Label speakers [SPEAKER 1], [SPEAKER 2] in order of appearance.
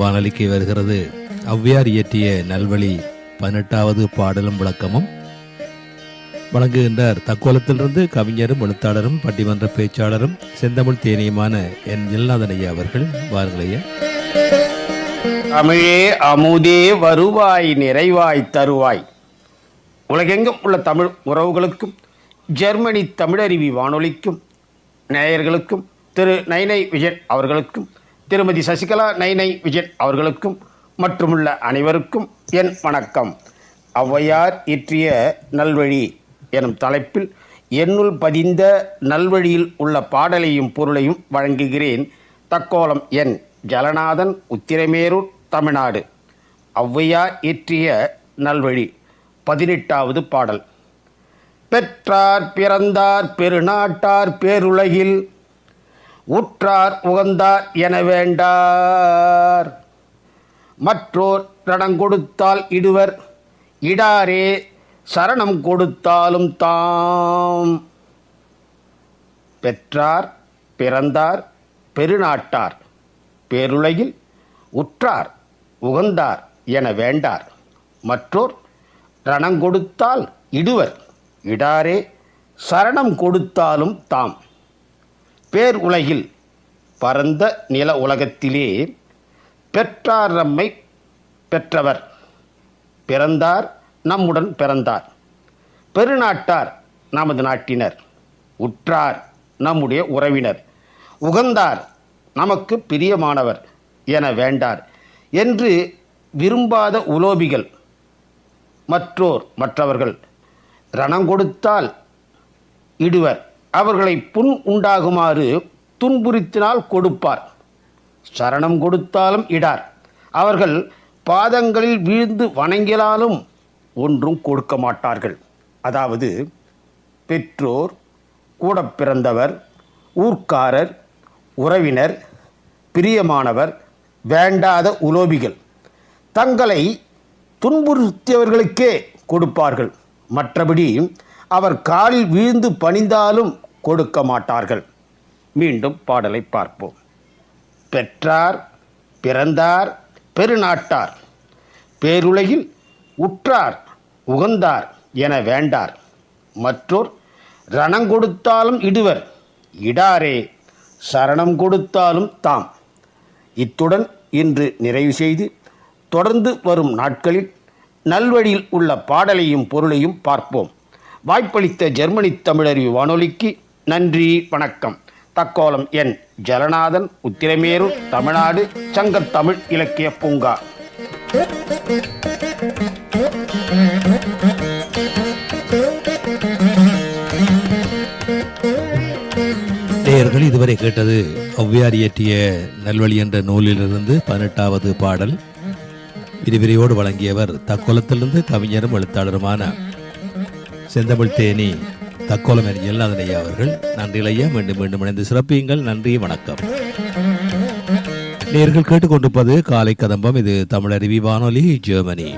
[SPEAKER 1] வானொலிக்கு வருகிறது. ஔவையார் இயற்றிய நல்வழி 18வது பாடலும் விளக்கமும். வழங்குகின்றார் தக்கோலத்திலிருந்து கவிஞரும் எழுத்தாளரும் பட்டிமன்ற பேச்சாளரும் செந்தமிழ் தேனியுமான என் ஜெல்நாதன் ஐயா அவர்கள். வாருங்களையா.
[SPEAKER 2] தமிழே அமுதே வருவாய் நிறைவாய் தருவாய். உலகெங்கும் உள்ள தமிழ் உறவுகளுக்கும் ஜெர்மனி தமிழருவி வானொலிக்கும் நேயர்களுக்கும் திரு நைனை விஜயன் அவர்களுக்கும் திருமதி சசிகலா நைனை விஜயன் அவர்களுக்கும் மற்றுமுள்ள அனைவருக்கும் என் வணக்கம். ஔவையார் இயற்றிய நல்வழி எனும் தலைப்பில் என்னுள் பதிந்த நல்வழியில் உள்ள பாடலையும் பொருளையும் வழங்குகிறேன். தக்கோலம் என் ஜலநாதன், உத்திரமேரூர், தமிழ்நாடு. ஔவையார் இயற்றிய நல்வழி 18வது பாடல். பெற்றார் பிறந்தார் பெருநாட்டார் பேருலகில் உற்றார் உகந்தார் என வேண்டார். மற்றோர் ரணங்கொடுத்தால் இடுவர், இடாரே சரணம் கொடுத்தாலும் தாம். பெற்றார் பிறந்தார் பெருநாட்டார் பேருலகில் உற்றார் உகந்தார் என வேண்டார். மற்றோர் ரணங்கொடுத்தால் இடுவர், இடாரே சரணம் கொடுத்தாலும் தாம். பேர் உலகில் பரந்த நில உலகத்திலே பெற்றார் நம்மை பெற்றவர். பிறந்தார் நம்முடன் பிறந்தார். பெருநாட்டார் நமது நாட்டினர். உற்றார் நம்முடைய உறவினர். உகந்தார் நமக்கு பிரியமானவர் என வேண்டார் என்று விரும்பாத உலோபிகள் மற்றவர்கள் ரணங்கொடுத்தால் இடுவர், அவர்களை புண் உண்டாகுமாறு துன்புறுத்தினால் கொடுப்பார். சரணம் கொடுத்தாலும் இடார், அவர்கள் பாதங்களில் வீழ்ந்து வணங்கினாலும் ஒன்றும் கொடுக்க மாட்டார்கள். அதாவது பெற்றோர், கூட பிறந்தவர், ஊர்க்காரர், உறவினர், பிரியமானவர், வேண்டாத உலோபிகள் தங்களை துன்புறுத்தியவர்களுக்கே கொடுப்பார்கள். மற்றபடி அவர் காலில் வீழ்ந்து பணிந்தாலும் கொடுக்க மாட்டார்கள். மீண்டும் பாடலை பார்ப்போம். பெற்றார் பிறந்தார் பெருநாட்டார் பேருலகில் உற்றார் உகந்தார் என வேண்டார். மற்றோர் ரணங்கொடுத்தாலும் இடுவர், இடாரே சரணம் கொடுத்தாலும் தாம். இத்துடன் இன்று நிறைவு செய்து தொடர்ந்து வரும் நாட்களில் நல்வழியில் உள்ள பாடலையும் பொருளையும் பார்ப்போம். வாய்ப்பளித்த ஜெர்மனி தமிழருவி வானொலிக்கு நன்றி, வணக்கம். தக்கோலம் என் ஜலநாதன், உத்திரமேரூர், தமிழ்நாடு. சங்கத்தமிழ் இலக்கிய பூங்கா.
[SPEAKER 1] நேயர்கள் இதுவரை கேட்டது ஔவையார் இயற்றிய நல்வழி என்ற நூலிலிருந்து 18வது பாடல். விரிவிரியோடு வழங்கியவர் தக்கோலத்திலிருந்து கவிஞரும் எழுத்தாளருமான செந்தமிழ் தேனி தக்கோலம் என் ஜெல்நாதன் ஐயா அவர்கள். நன்றி ஐயா. மீண்டும் மீண்டும் இணைந்து சிறப்பியுங்கள். நன்றி, வணக்கம். நேயர்கள் கேட்டுக்கொண்டிருப்பது காலை கதம்பம். இது தமிழருவி வானொலி, ஜெர்மனி.